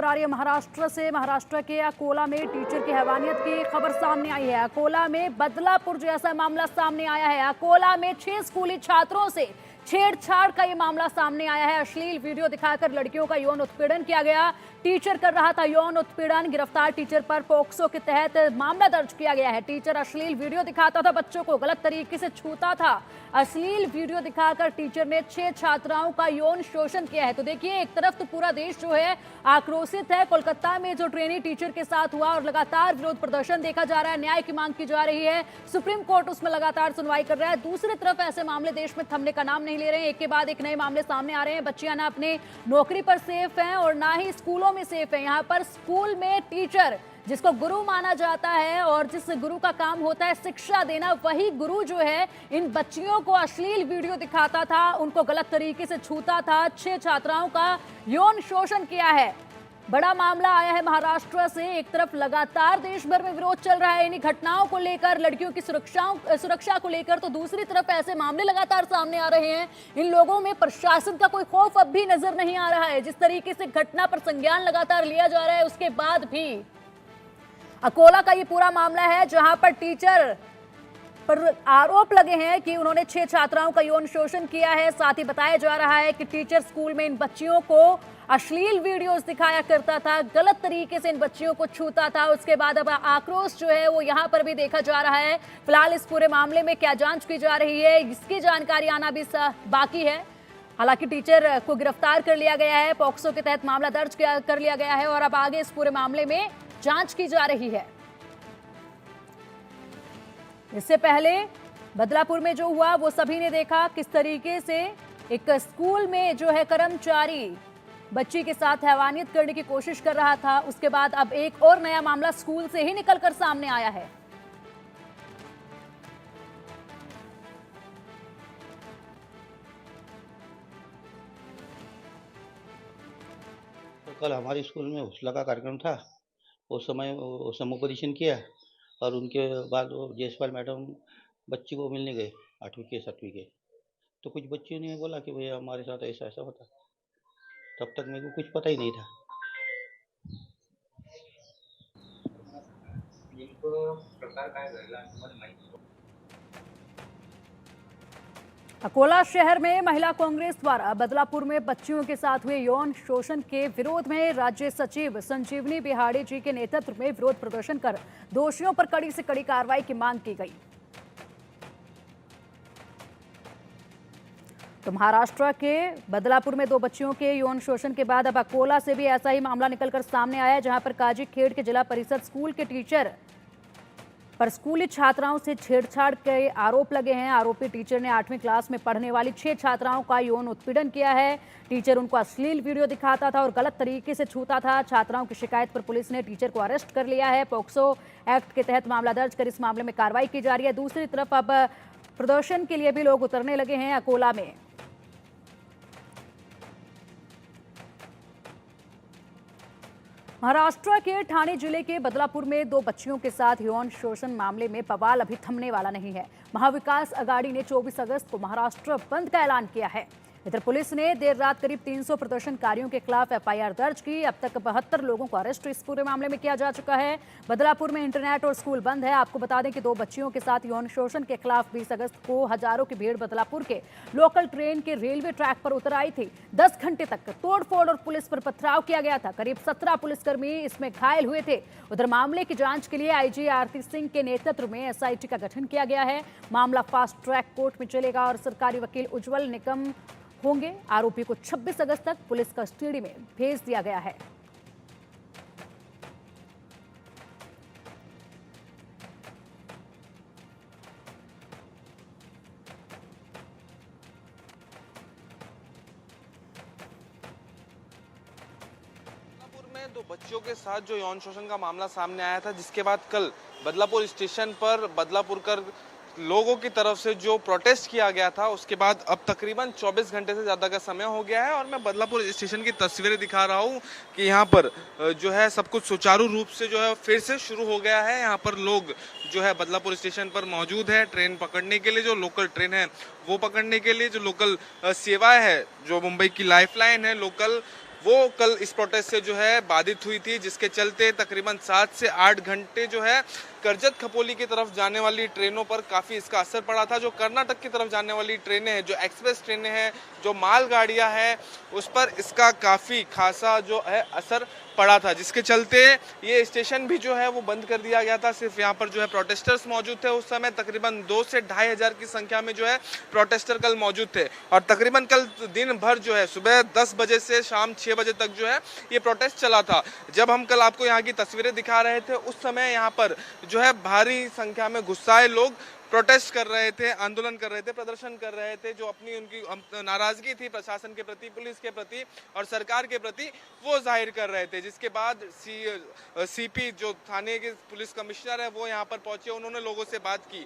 खबर आ रही है महाराष्ट्र से। महाराष्ट्र के अकोला में टीचर की हैवानियत की खबर सामने आई है। अकोला में बदलापुर जैसा मामला सामने आया है। अकोला में 6 स्कूली छात्रों से छेड़छाड़ का ये मामला सामने आया है। अश्लील वीडियो दिखाकर लड़कियों का यौन उत्पीड़न किया गया। टीचर कर रहा था यौन उत्पीड़न। गिरफ्तार टीचर पर पोक्सो के तहत मामला दर्ज किया गया है। टीचर अश्लील वीडियो दिखाता था, बच्चों को गलत तरीके से छूता था। अश्लील वीडियो दिखाकर टीचर ने 6 छात्राओं का यौन शोषण किया है। तो देखिए, एक तरफ तो पूरा देश जो है आक्रोशित है। कोलकाता में जो ट्रेनी टीचर के साथ हुआ और लगातार विरोध प्रदर्शन देखा जा रहा है, न्याय की मांग की जा रही है, सुप्रीम कोर्ट उसमें लगातार सुनवाई कर रहा है। दूसरी तरफ ऐसे मामले देश में थमने का नाम नहीं ले रहे हैं। एक के बाद एक नए मामले सामने आ रहे हैं। बच्चियां ना अपने नौकरी पर सेफ हैं और ना ही स्कूलों में सेफ है। यहाँ पर स्कूल में टीचर जिसको गुरु माना जाता है और जिस गुरु का काम होता है शिक्षा देना, वही गुरु जो है इन बच्चियों को अश्लील वीडियो दिखाता था, उनको गलत तरीके से छूता था। 6 छात्राओं का यौन शोषण किया है। बड़ा मामला आया है महाराष्ट्र से। एक तरफ लगातार देश भर में विरोध चल रहा है इन्हीं घटनाओं को लेकर, लड़कियों की सुरक्षा को लेकर, तो दूसरी तरफ ऐसे मामले लगातार सामने आ रहे हैं। इन लोगों में प्रशासन का कोई खौफ अब भी नजर नहीं आ रहा है। जिस तरीके से घटना पर संज्ञान लगातार लिया जा रहा है, उसके बाद भी अकोला का ये पूरा मामला है जहां पर टीचर पर आरोप लगे हैं कि उन्होंने 6 छात्राओं का यौन शोषण किया है। साथ ही बताया जा रहा है कि टीचर स्कूल में इन बच्चियों को अश्लील वीडियोस दिखाया करता था, गलत तरीके से इन बच्चियों को छूता था। उसके बाद अब आक्रोश जो है वो यहां पर भी देखा जा रहा है। फिलहाल इस पूरे मामले में क्या जांच की जा रही है, इसकी जानकारी आना भी बाकी है। हालांकि टीचर को गिरफ्तार कर लिया गया है, पॉक्सो के तहत मामला दर्ज कर लिया गया है और अब आगे इस पूरे मामले में जांच की जा रही है। इससे पहले बदलापुर में जो हुआ वो सभी ने देखा, किस तरीके से एक स्कूल में जो है कर्मचारी बच्ची के साथ हैवानियत करने की कोशिश कर रहा था। उसके बाद अब एक और नया मामला स्कूल से ही निकलकर सामने आया है। तो कल हमारे स्कूल में हौसला का कार्यक्रम था। उस समय वो समुपदेशन किया और उनके बाद वो जयसवाल मैडम बच्ची को मिलने गए 8वीं के 7वीं के। तो कुछ बच्चियों ने बोला कि भैया हमारे साथ ऐसा ऐसा होता। तब तक मेरे को कुछ पता ही नहीं था। अकोला शहर में महिला कांग्रेस द्वारा बदलापुर में बच्चियों के साथ हुए यौन शोषण के विरोध में राज्य सचिव संजीवनी बिहाड़ी जी के नेतृत्व में विरोध प्रदर्शन कर दोषियों पर कड़ी से कड़ी कार्रवाई की मांग की गई। तो महाराष्ट्र के बदलापुर में 2 बच्चियों के यौन शोषण के बाद अब अकोला से भी ऐसा ही मामला निकलकर सामने आया, जहां पर काजीखेड़ के जिला परिषद स्कूल के टीचर पर स्कूली छात्राओं से छेड़छाड़ के आरोप लगे हैं। आरोपी टीचर ने 8वीं क्लास में पढ़ने वाली 6 छात्राओं का यौन उत्पीड़न किया है। टीचर उनको अश्लील वीडियो दिखाता था और गलत तरीके से छूता था। छात्राओं की शिकायत पर पुलिस ने टीचर को अरेस्ट कर लिया है। पॉक्सो एक्ट के तहत मामला दर्ज कर इस मामले में कार्रवाई की जा रही है। दूसरी तरफ अब प्रदर्शन के लिए भी लोग उतरने लगे हैं अकोला में। महाराष्ट्र के ठाणे जिले के बदलापुर में 2 बच्चियों के साथ यौन शोषण मामले में बवाल अभी थमने वाला नहीं है। महाविकास अघाड़ी ने 24 अगस्त को महाराष्ट्र बंद का ऐलान किया है। इधर पुलिस ने देर रात करीब 300 प्रदर्शनकारियों के खिलाफ एफआईआर दर्ज की। अब तक 72 लोगों को अरेस्ट इस पूरे मामले में किया जा चुका है। बदलापुर में इंटरनेट और स्कूल बंद है। आपको बता दें कि 2 बच्चियों के साथ यौन शोषण के खिलाफ 20 अगस्त को हजारों की भीड़ बदलापुर के लोकल ट्रेन के रेलवे ट्रैक पर उतर आई थी। 10 घंटे तक तोड़फोड़ और पुलिस पर पथराव किया गया था। करीब 17 पुलिसकर्मी इसमें घायल हुए थे। उधर मामले की जांच के लिए आईजी आरती सिंह के नेतृत्व में एसआईटी का गठन किया गया है। मामला फास्ट ट्रैक कोर्ट में चलेगा और सरकारी वकील उज्जवल निकम होंगे। आरोपी को 26 अगस्त तक पुलिस कस्टडी में भेज दिया गया है। में 2 बच्चियों के साथ जो यौन शोषण का मामला सामने आया था, जिसके बाद कल बदलापुर स्टेशन पर बदलापुर कर लोगों की तरफ से जो प्रोटेस्ट किया गया था, उसके बाद अब तकरीबन 24 घंटे से ज़्यादा का समय हो गया है और मैं बदलापुर स्टेशन की तस्वीरें दिखा रहा हूँ कि यहाँ पर जो है सब कुछ सुचारू रूप से जो है फिर से शुरू हो गया है। यहाँ पर लोग जो है बदलापुर स्टेशन पर मौजूद है ट्रेन पकड़ने के लिए, जो लोकल ट्रेन है वो पकड़ने के लिए, जो लोकल सेवाएं है, जो मुंबई की लाइफलाइन है लोकल, वो कल इस प्रोटेस्ट से जो है बाधित हुई थी, जिसके चलते तकरीबन 7 से 8 घंटे जो है करजत खपोली की तरफ जाने वाली ट्रेनों पर काफ़ी इसका असर पड़ा था। जो कर्नाटक की तरफ जाने वाली ट्रेनें हैं, जो एक्सप्रेस ट्रेनें हैं, जो मालगाड़ियां हैं, उस पर इसका काफ़ी खासा जो है असर पड़ा था, जिसके चलते ये स्टेशन भी जो है वो बंद कर दिया गया था। सिर्फ यहाँ पर जो है प्रोटेस्टर्स मौजूद थे। उस समय तकरीबन 2 से 2,500 की संख्या में जो है प्रोटेस्टर कल मौजूद थे और तकरीबन कल दिन भर जो है सुबह 10 बजे से शाम 6 बजे तक जो है ये प्रोटेस्ट चला था। जब हम कल आपको यहाँ की तस्वीरें दिखा रहे थे, उस समय यहाँ पर जो है भारी संख्या में गुस्साए लोग प्रोटेस्ट कर रहे थे, आंदोलन कर रहे थे, प्रदर्शन कर रहे थे। जो अपनी उनकी नाराजगी थी प्रशासन के प्रति, पुलिस के प्रति और सरकार के प्रति, वो जाहिर कर रहे थे। जिसके बाद सीपी जो थाने के पुलिस कमिश्नर है वो यहाँ पर पहुंचे, उन्होंने लोगों से बात की।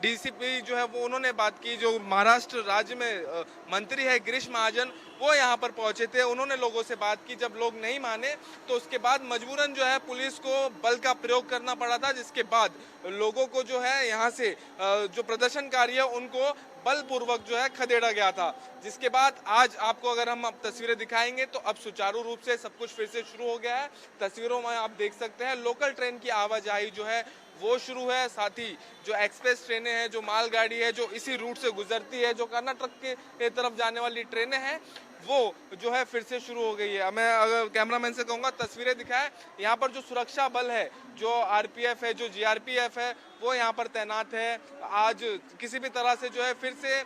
डीसीपी जो है वो उन्होंने बात की। जो महाराष्ट्र राज्य में मंत्री है गिरीश महाजन, वो यहाँ पर पहुंचे थे, उन्होंने लोगों से बात की। जब लोग नहीं माने तो उसके बाद मजबूरन जो है पुलिस को बल का प्रयोग करना पड़ा था, जिसके बाद लोगों को जो है यहाँ से जो प्रदर्शनकारी है उनको बलपूर्वक जो है खदेड़ा गया था। जिसके बाद आज आपको अगर हम अब तस्वीरें दिखाएंगे तो अब सुचारू रूप से सब कुछ फिर से शुरू हो गया है। तस्वीरों में आप देख सकते हैं लोकल ट्रेन की आवाजाही जो है वो शुरू है। साथ ही जो एक्सप्रेस ट्रेनें हैं, जो मालगाड़ी है जो इसी रूट से गुजरती है, जो कर्नाटक के तरफ जाने वाली ट्रेनें हैं, वो जो है फिर से शुरू हो गई है। मैं अगर कैमरामैन से कहूँगा तस्वीरें दिखाएं। यहाँ पर जो सुरक्षा बल है, जो आरपीएफ है, जो जीआरपीएफ है, वो यहाँ पर तैनात है। आज किसी भी तरह से जो है फिर से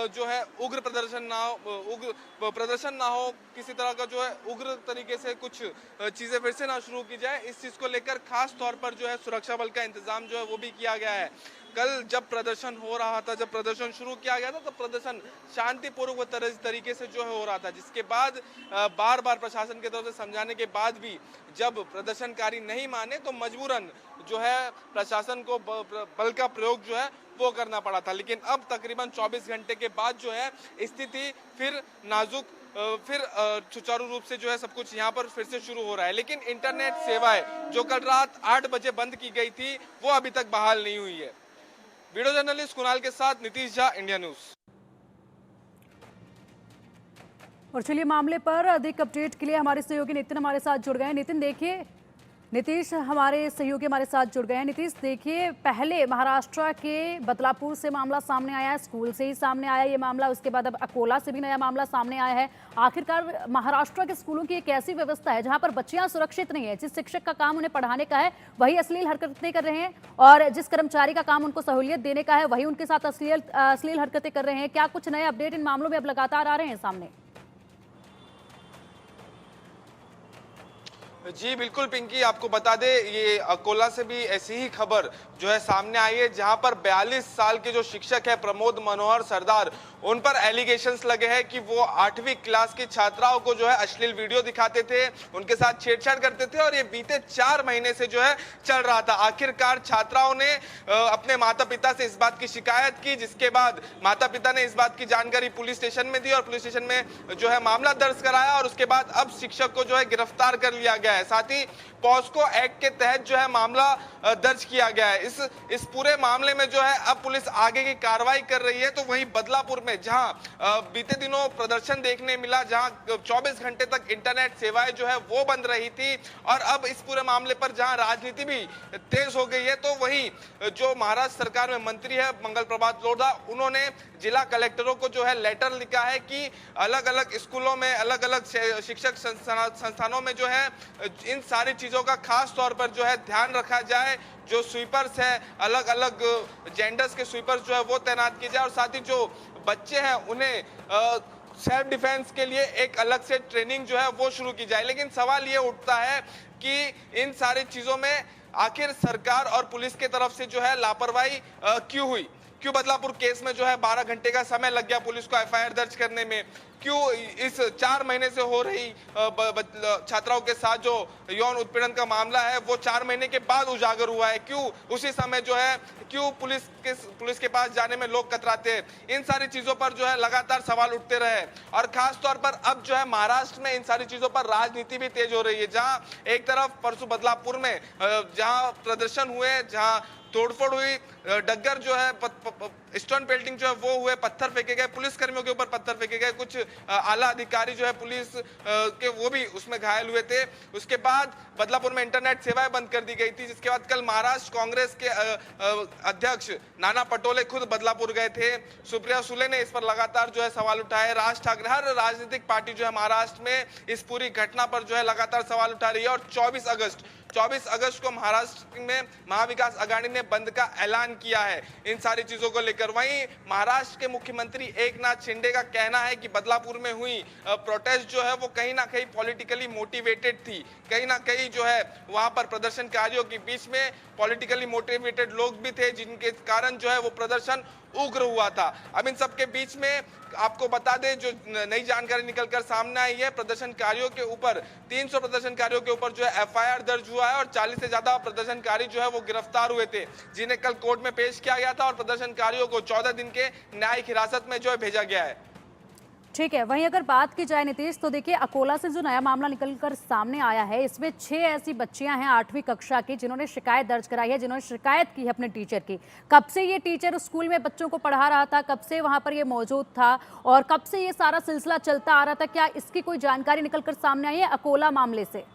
जो है उग्र प्रदर्शन ना हो, किसी तरह का जो है उग्र तरीके से कुछ चीज़ें फिर से ना शुरू की जाए, इस चीज़ को लेकर खास तौर पर जो है सुरक्षा बल का इंतजाम जो है वो भी किया गया है। कल जब प्रदर्शन हो रहा था, जब प्रदर्शन शुरू किया गया था, तो प्रदर्शन शांतिपूर्वक तरीके से जो है हो रहा था। जिसके बाद बार बार प्रशासन की तरफ से समझाने के बाद भी जब प्रदर्शनकारी नहीं माने तो मजबूरन जो है प्रशासन को बल का प्रयोग जो है वो करना पड़ा था। लेकिन अब तकरीबन 24 घंटे के बाद जो है स्थिति फिर नाजुक, फिर सुचारू रूप से जो है सब कुछ यहाँ पर फिर से शुरू हो रहा है। लेकिन इंटरनेट सेवाएं जो कल रात 8 बजे बंद की गई थी वो अभी तक बहाल नहीं हुई है। वीडियो जर्नलिस्ट कुणाल के साथ नीतीश झा, इंडिया न्यूज। और चलिए मामले पर अधिक अपडेट के लिए हमारे सहयोगी नितिन हमारे साथ जुड़ गए हैं। नितिन देखिए, नीतीश हमारे सहयोगी हमारे साथ जुड़ गए हैं। नीतीश देखिए, पहले महाराष्ट्र के बदलापुर से मामला सामने आया है, स्कूल से ही सामने आया ये मामला, उसके बाद अब अकोला से भी नया मामला सामने आया है। आखिरकार महाराष्ट्र के स्कूलों की एक ऐसी व्यवस्था है जहां पर बच्चियां सुरक्षित नहीं है। जिस शिक्षक का काम उन्हें पढ़ाने का है वही अश्लील हरकतें कर रहे हैं, और जिस कर्मचारी का काम उनको सहूलियत देने का है वही उनके साथ अश्लील हरकतें कर रहे हैं। क्या कुछ नए अपडेट इन मामलों में अब लगातार आ रहे हैं सामने? जी बिल्कुल पिंकी, आपको बता दे ये अकोला से भी ऐसी ही खबर जो है सामने आई है, जहां पर 42 साल के जो शिक्षक है प्रमोद मनोहर सरदार, उन पर एलिगेशंस लगे हैं कि वो 8वीं क्लास की छात्राओं को जो है अश्लील वीडियो दिखाते थे, उनके साथ छेड़छाड़ करते थे, और ये बीते 4 महीने से जो है चल रहा था। आखिरकार छात्राओं ने अपने माता पिता से इस बात की शिकायत की, जिसके बाद माता पिता ने इस बात की जानकारी पुलिस स्टेशन में दी और पुलिस स्टेशन में जो है मामला दर्ज कराया, और उसके बाद अब शिक्षक को जो है गिरफ्तार कर लिया गया है। साथ ही पॉस्को एक्ट के तहत जो है मामला दर्ज किया गया है। इस पूरे मामले में जो है अब पुलिस आगे की कार्रवाई कर रही है। तो वहीं बदलापुर में जहां बीते दिनों प्रदर्शन देखने मिला, जहां 24 घंटे तक इंटरनेट सेवाएं जो है वो बंद रही थी, और अब इस पूरे मामले पर जहां राजनीति भी तेज हो गई है, तो वहीं जो महाराष्ट्र सरकार में मंत्री है मंगल प्रभात लोढ़ा, उन्होंने जिला कलेक्टरों को जो है लेटर लिखा है कि अलग अलग स्कूलों में, अलग अलग शिक्षक संस्थानों में जो है इन सारी चीजों का खास तौर पर जो है ध्यान रखा जाए। जो स्वीपर्स है, अलग अलग जेंडर्स के स्वीपर्स जो है वो तैनात किए जाए, और साथ ही जो बच्चे हैं उन्हें सेल्फ डिफेंस के लिए एक अलग से ट्रेनिंग जो है वो शुरू की जाए। लेकिन सवाल ये उठता है कि इन सारी चीजों में आखिर सरकार और पुलिस की तरफ से जो है लापरवाही क्यों हुई? क्यों बदलापुर केस में जो है 12 घंटे का समय लग गया पुलिस को एफआईआर दर्ज करने में? क्यों इस 4 महीने से हो रही छात्राओं के साथ जो यौन उत्पीड़न का मामला है वो 4 महीने के बाद उजागर हुआ है? क्यों उसी समय जो है क्यों पुलिस के पास जाने में लोग कतराते हैं? इन सारी चीजों पर जो है लगातार सवाल उठते रहे, और खास तौर पर अब जो है महाराष्ट्र में इन सारी चीजों पर राजनीति भी तेज हो रही है। जहां एक तरफ परसों बदलापुर में जहां प्रदर्शन हुए, जहां तोड़फोड़ हुई, डग्गर जो है स्टोन पेल्टिंग जो है वो हुए, पत्थर फेंके गए, पुलिस कर्मियों के ऊपर पत्थर फेंके गए, कुछ आला अधिकारी जो है पुलिस के वो भी उसमें घायल हुए थे। उसके बाद बदलापुर में इंटरनेट सेवाएं बंद कर दी गई थी, जिसके बाद कल महाराष्ट्र कांग्रेस के अध्यक्ष नाना पटोले खुद बदलापुर गए थे। सुप्रिया सुले ने इस पर लगातार जो है सवाल उठाए। राज ठाकरे, हर राजनीतिक पार्टी जो है महाराष्ट्र में इस पूरी घटना पर जो है लगातार सवाल उठा रही है। और 24 अगस्त को महाराष्ट्र में महाविकास अघाड़ी ने बंद का ऐलान किया है इन सारी चीजों को लेकर। वहीं महाराष्ट्र के मुख्यमंत्री एकनाथ शिंदे का कहना है कि बदलापुर में हुई प्रोटेस्ट जो है वो कहीं ना कहीं पॉलिटिकली मोटिवेटेड थी। कहीं ना कहीं जो है वहां पर प्रदर्शनकारियों के बीच में पॉलिटिकली मोटिवेटेड लोग भी थे, जिनके कारण जो है वो प्रदर्शन उग्र हुआ था। अब इन सब के बीच में आपको बता दें, जो नई जानकारी निकलकर सामने आई है, प्रदर्शनकारियों के ऊपर 300 प्रदर्शनकारियों के ऊपर जो है एफआईआर दर्ज हुआ है और 40 से ज्यादा प्रदर्शनकारी जो है वो गिरफ्तार हुए थे, जिन्हें कल कोर्ट में पेश किया गया था और प्रदर्शनकारियों को 14 दिन के न्यायिक हिरासत में जो है भेजा गया है। ठीक है, वहीं अगर बात की जाए नीतीश, तो देखिए अकोला से जो नया मामला निकलकर सामने आया है, इसमें 6 ऐसी बच्चियां हैं 8वीं कक्षा की जिन्होंने शिकायत दर्ज कराई है, जिन्होंने शिकायत की है अपने टीचर की। कब से ये टीचर उस स्कूल में बच्चों को पढ़ा रहा था, कब से वहां पर ये मौजूद था और कब से ये सारा सिलसिला चलता आ रहा था, क्या इसकी कोई जानकारी निकलकर सामने आई है अकोला मामले से?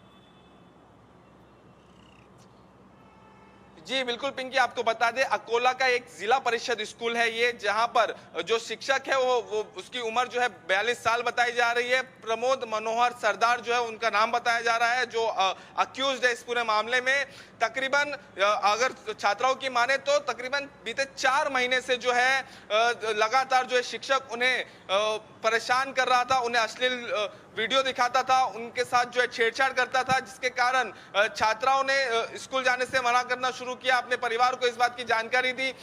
जी बिल्कुल पिंकी, आपको बता दें अकोला का एक जिला परिषद स्कूल है ये, जहां पर जो शिक्षक है वो उसकी उम्र जो है 42 साल बताई जा रही है। प्रमोद मनोहर सरदार जो है उनका नाम बताया जा रहा है, जो अक्यूज्ड है इस पूरे मामले में। तकरीबन अगर छात्राओं की माने तो तकरीबन बीते 4 महीने से जो है लगातार जो है शिक्षक उन्हें परेशान कर रहा था, उन्हें अश्लील वीडियो दिखाता था, उनके साथ जो है छेड़छाड़ करता था, जिसके कारण छात्राओं ने स्कूल जाने से मना करना शुरू किया। अपने परिवार को इस बात की जानकारी दी।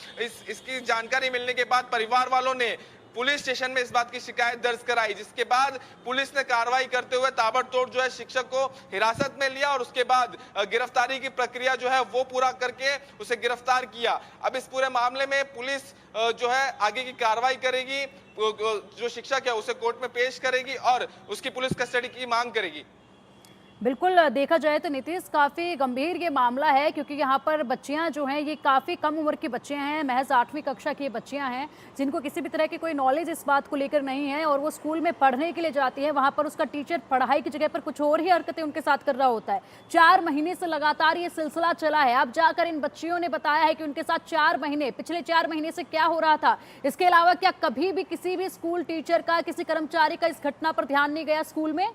इसकी जानकारी मिलने के बाद परिवार वालों ने पुलिस स्टेशन में इस बात की शिकायत दर्ज कराई, जिसके बाद पुलिस ने कार्रवाई करते हुए ताबड़तोड़ जो है शिक्षक को हिरासत में लिया और उसके बाद गिरफ्तारी की प्रक्रिया जो है वो पूरा करके उसे गिरफ्तार किया। अब इस पूरे मामले में पुलिस जो है आगे की कार्रवाई करेगी, जो शिक्षक है उसे कोर्ट में पेश करेगी और उसकी पुलिस कस्टडी की मांग करेगी। बिल्कुल, देखा जाए तो नीतीश काफ़ी गंभीर ये मामला है, क्योंकि यहाँ पर बच्चियाँ जो हैं ये काफ़ी कम उम्र की बच्चियाँ हैं, महज 8वीं कक्षा की बच्चियाँ हैं, जिनको किसी भी तरह की कोई नॉलेज इस बात को लेकर नहीं है और वो स्कूल में पढ़ने के लिए जाती है। वहाँ पर उसका टीचर पढ़ाई की जगह पर कुछ और ही हरकतें उनके साथ कर रहा होता है। 4 महीने से लगातार ये सिलसिला चला है। अब जाकर इन बच्चियों ने बताया है कि उनके साथ 4 महीने, पिछले 4 महीने से क्या हो रहा था। इसके अलावा क्या कभी भी किसी भी स्कूल टीचर का, किसी कर्मचारी का इस घटना पर ध्यान नहीं गया स्कूल में?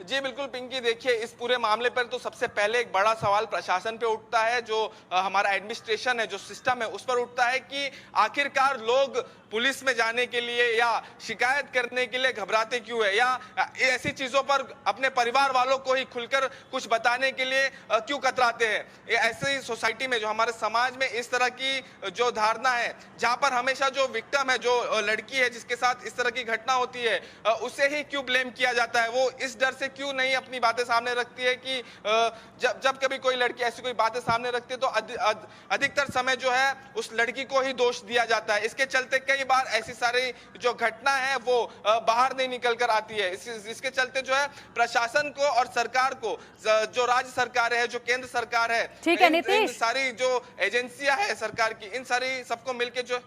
जी बिल्कुल पिंकी, देखिए इस पूरे मामले पर तो सबसे पहले एक बड़ा सवाल प्रशासन पे उठता है, जो हमारा एडमिनिस्ट्रेशन है, जो सिस्टम है उस पर उठता है कि आखिरकार लोग पुलिस में जाने के लिए या शिकायत करने के लिए घबराते क्यों है, या ऐसी चीजों पर अपने परिवार वालों को ही खुलकर कुछ बताने के लिए क्यों कतराते हैं। ऐसे ही सोसाइटी में, जो हमारे समाज में इस तरह की जो धारणा है, जहां पर हमेशा जो विक्टिम है, जो लड़की है जिसके साथ इस तरह की घटना होती है, उसे ही क्यों ब्लेम किया जाता है। वो इस डर से क्यों नहीं अपनी बातें सामने रखती है कि जब कभी कोई लड़की ऐसी कोई बातें सामने रखती है तो अधिकतर समय जो है उस लड़की को ही दोष दिया जाता है। इसके चलते कई बार ऐसी सारी जो घटना है वो बाहर नहीं निकल कर आती है। इसके चलते जो है प्रशासन को और सरकार को, जो राज्य सरकार है, जो केंद्र सरकार है, ठीक है नीतीश, सारी जो एजेंसियां है सरकार की, इन सारी सबको मिलकर जो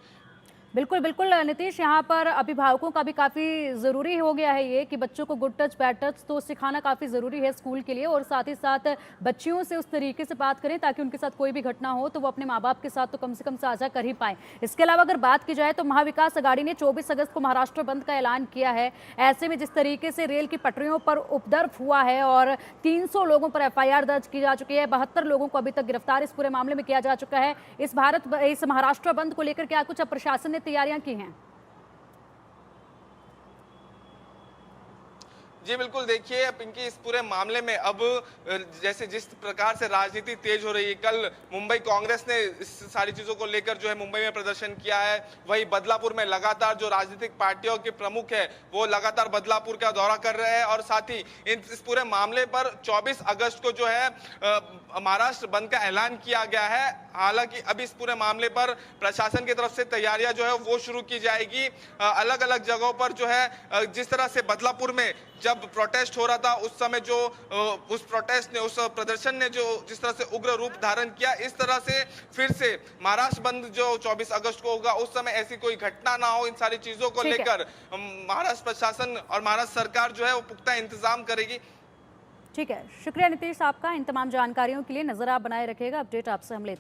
बिल्कुल बिल्कुल नीतीश, यहाँ पर अभिभावकों का भी काफ़ी ज़रूरी हो गया है ये कि बच्चों को गुड टच बैड टच तो सिखाना काफ़ी ज़रूरी है स्कूल के लिए, और साथ ही साथ बच्चियों से उस तरीके से बात करें ताकि उनके साथ कोई भी घटना हो तो वो अपने माँ बाप के साथ तो कम से कम साझा कर ही पाएं। इसके अलावा अगर बात की जाए तो महाविकास अघाड़ी ने 24 अगस्त को महाराष्ट्र बंद का ऐलान किया है। ऐसे में जिस तरीके से रेल की पटरियों पर उपद्रव हुआ है और 300 लोगों पर FIR दर्ज की जा चुकी है, 72 लोगों को अभी तक गिरफ्तार इस पूरे मामले में किया जा चुका है। इस महाराष्ट्र बंद को लेकर क्या कुछ प्रशासन ने तैयारियां की हैं? जी बिल्कुल, देखिए पिंकी, इस पूरे मामले में अब जैसे जिस प्रकार से राजनीति तेज हो रही है, कल मुंबई कांग्रेस ने इस सारी चीजों को लेकर जो है मुंबई में प्रदर्शन किया है। वही बदलापुर में लगातार जो राजनीतिक पार्टियों के प्रमुख है वो लगातार बदलापुर का दौरा कर रहे हैं और साथ ही इस पूरे मामले पर 24 अगस्त को जो है महाराष्ट्र बंद का ऐलान किया गया है। हालांकि अब इस पूरे मामले पर प्रशासन की तरफ से तैयारियां जो है वो शुरू की जाएगी। अलग अलग जगहों पर जो है, जिस तरह से बदलापुर में जब जब प्रोटेस्ट हो रहा था उस समय जो उस प्रोटेस्ट ने, उस प्रदर्शन ने जो जिस तरह से उग्र रूप धारण किया, इस तरह से फिर से महाराष्ट्र बंद जो 24 अगस्त को होगा उस समय ऐसी कोई घटना ना हो, इन सारी चीजों को ठीक है। लेकर महाराष्ट्र प्रशासन और महाराष्ट्र सरकार जो है वो पुख्ता इंतजाम करेगी। ठीक है, शुक्रिया नीतीश आपका इन तमाम जानकारियों के लिए। नजर आप बनाए रखिएगा, अपडेट आपसे हम लेते